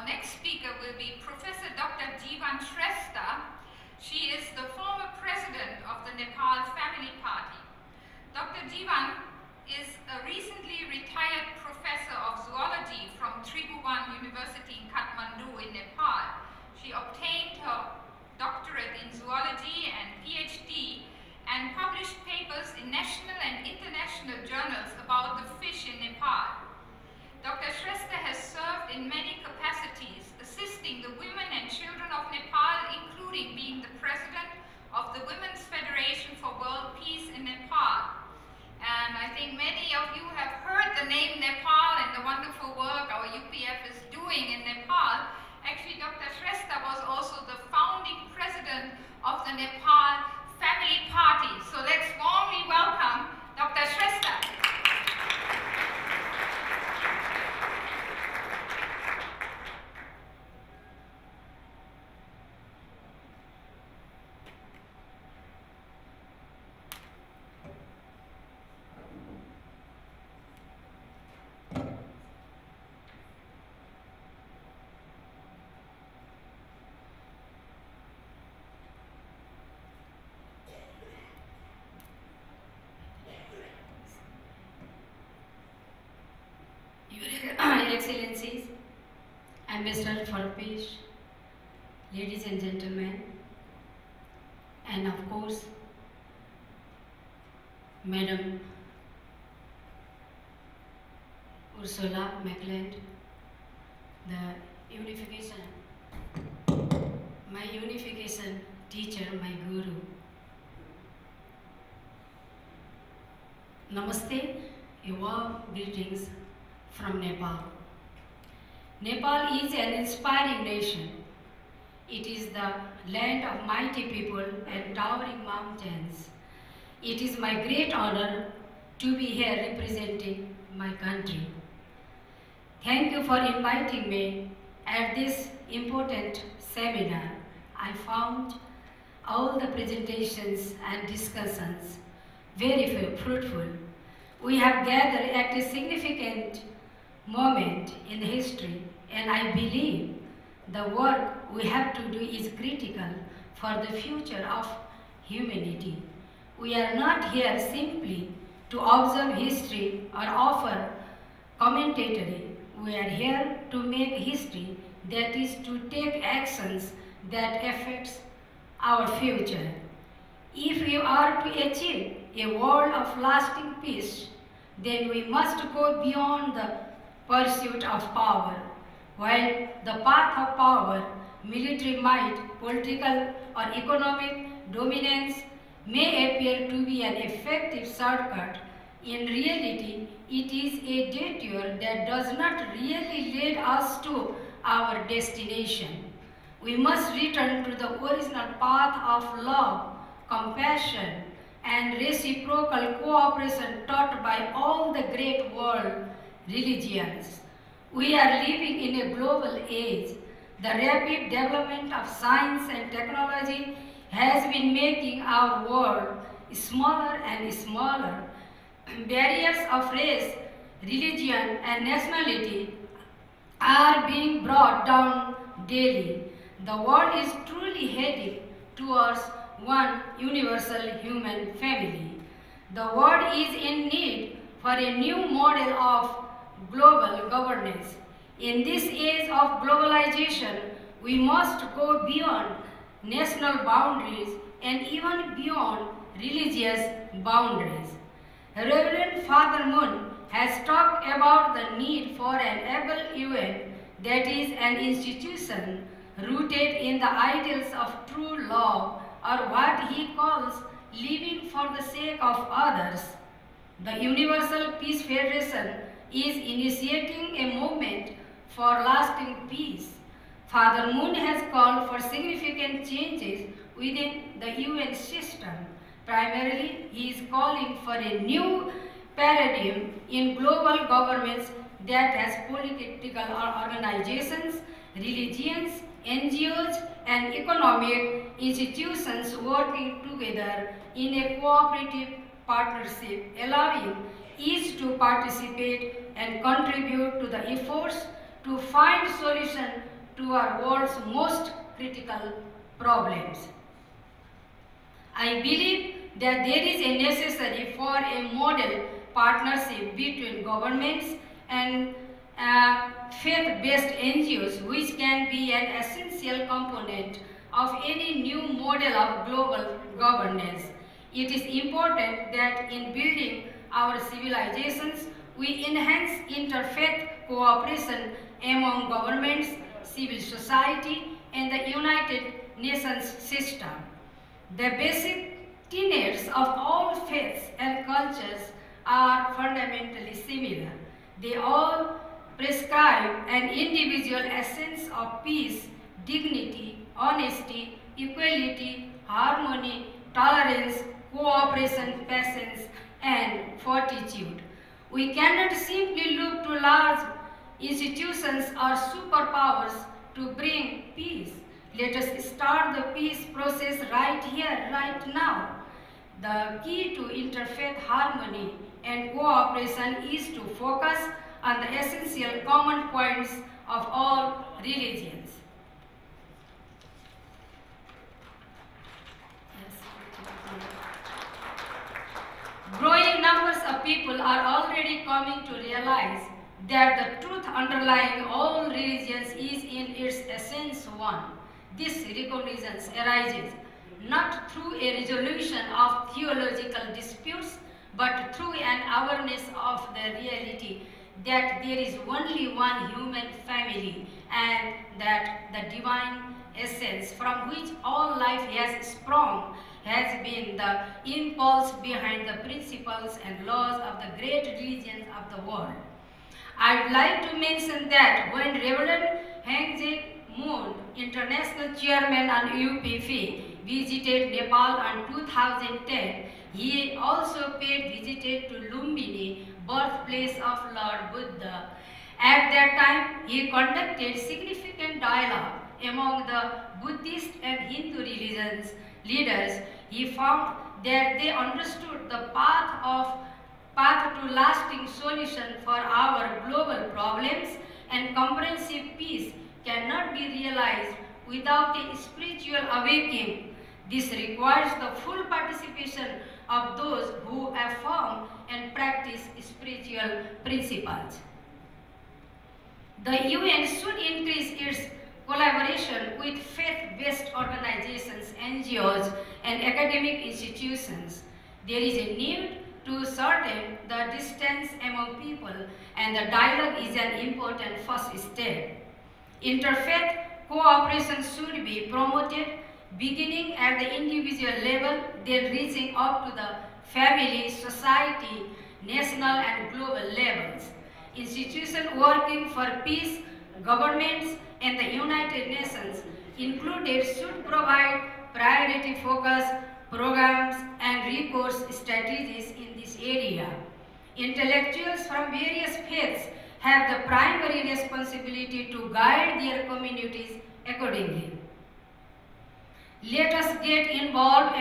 Our next speaker will be Professor Dr. Jiwan Shrestha. She is the former president of the Nepal Family Party. Dr. Jiwan is a recently retired professor of zoology from Tribhuvan University in Kathmandu in Nepal. She obtained her doctorate in zoology and PhD and published papers in national and international journals about the fish in Nepal. Dr. Shrestha has served in many capacities, assisting the women and children of Nepal, including being the president of the Women's Federation for World Peace in Nepal. And I think many of you have heard the name Nepal and the wonderful work our UPF is doing in Nepal. Actually, Dr. Shrestha was also the founding president of the Nepal Family Party. So let's warmly welcome Dr. Shrestha. Excellencies, Ambassador for Peace, ladies and gentlemen, and of course, Madam Ursula McLeod, my unification teacher, my guru. Namaste, a warm greetings from Nepal. Nepal is an inspiring nation. It is the land of mighty people and towering mountains. It is my great honor to be here representing my country. Thank you for inviting me at this important seminar. I found all the presentations and discussions very fruitful. We have gathered at a significant moment in history, and I believe the work we have to do is critical for the future of humanity. We are not here simply to observe history or offer commentary. We are here to make history, that is to take actions that affects our future. If we are to achieve a world of lasting peace, then we must go beyond the pursuit of power. While the path of power, military might, political or economic dominance may appear to be an effective shortcut, in reality it is a detour that does not really lead us to our destination. We must return to the original path of love, compassion, and reciprocal cooperation taught by all the great world religions. We are living in a global age. The rapid development of science and technology has been making our world smaller and smaller. Barriers of race, religion, and nationality are being brought down daily. The world is truly heading towards one universal human family. The world is in need for a new model of global governance. In this age of globalization, we must go beyond national boundaries and even beyond religious boundaries. Reverend Father Moon has talked about the need for an able UN, that is an institution rooted in the ideals of true love, or what he calls living for the sake of others. The Universal Peace Federation is initiating a movement for lasting peace. Father Moon has called for significant changes within the UN system. Primarily, he is calling for a new paradigm in global governments that has political organizations, religions, NGOs, and economic institutions working together in a cooperative partnership, allowing each to participate and contribute to the efforts to find solutions to our world's most critical problems. I believe that there is a necessary for a model partnership between governments and faith-based NGOs, which can be an essential component of any new model of global governance. It is important that in building our civilizations, we enhance interfaith cooperation among governments, civil society, and the United Nations system. The basic tenets of all faiths and cultures are fundamentally similar. They all prescribe an individual essence of peace, dignity, honesty, equality, harmony, tolerance, cooperation, patience, and fortitude. We cannot simply look to large institutions or superpowers to bring peace. Let us start the peace process right here, right now. The key to interfaith harmony and cooperation is to focus on the essential common points of all religions. Growing numbers of people are already coming to realize that the truth underlying all religions is in its essence one. This recognition arises not through a resolution of theological disputes, but through an awareness of the reality that there is only one human family and that the divine essence from which all life has sprung has been the impulse behind the principles and laws of the great religions of the world. I would like to mention that when Reverend Heng Jae Moon, International Chairman on UPF, visited Nepal in 2010, he also paid visit to Lumbini, birthplace of Lord Buddha. At that time, he conducted significant dialogue among the Buddhist and Hindu religions leaders. He found that they understood the path to lasting solution for our global problems, and comprehensive peace cannot be realized without a spiritual awakening. This requires the full participation of those who affirm and practice spiritual principles. The UN should increase its collaboration with faith-based organizations, NGOs, and academic institutions. There is a need to shorten the distance among people, and the dialogue is an important first step. Interfaith cooperation should be promoted, beginning at the individual level, then reaching up to the family, society, national and global levels. Institutions working for peace, governments, and the United Nations included should provide priority focus, programs, and recourse strategies in this area. Intellectuals from various faiths have the primary responsibility to guide their communities accordingly. Let us get involved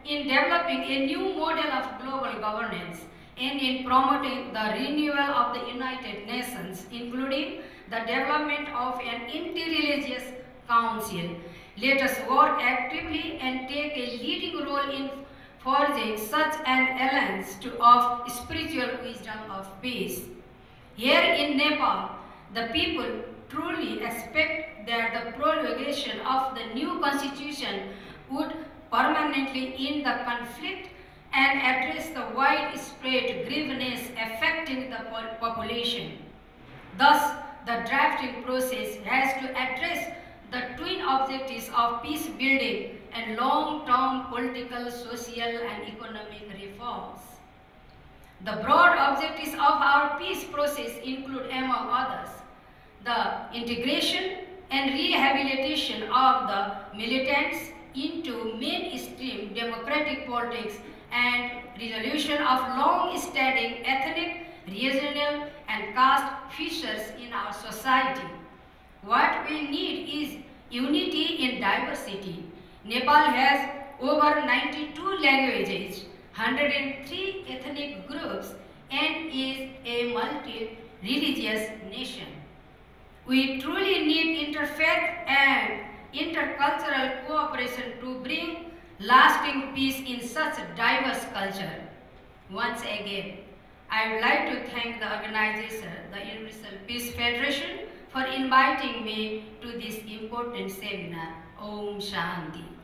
in developing a new model of global governance and in promoting the renewal of the United Nations, including the development of an interreligious council. Let us work actively and take a leading role in forging such an alliance of spiritual wisdom of peace. Here in Nepal, the people truly expect that the promulgation of the new constitution would permanently end the conflict and address the widespread grievances affecting the population. Thus, the drafting process has to address the twin objectives of peace building and long-term political, social, and economic reforms. The broad objectives of our peace process include, among others, the integration and rehabilitation of the militants into mainstream democratic politics and resolution of long-standing ethnic, regional, and caste fissures in our society. What we need is unity in diversity. Nepal has over 92 languages, 103 ethnic groups, and is a multi-religious nation. We truly need interfaith and intercultural cooperation to bring lasting peace in such a diverse culture. Once again, I would like to thank the organizer, the Universal Peace Federation, for inviting me to this important seminar. Om Shanti.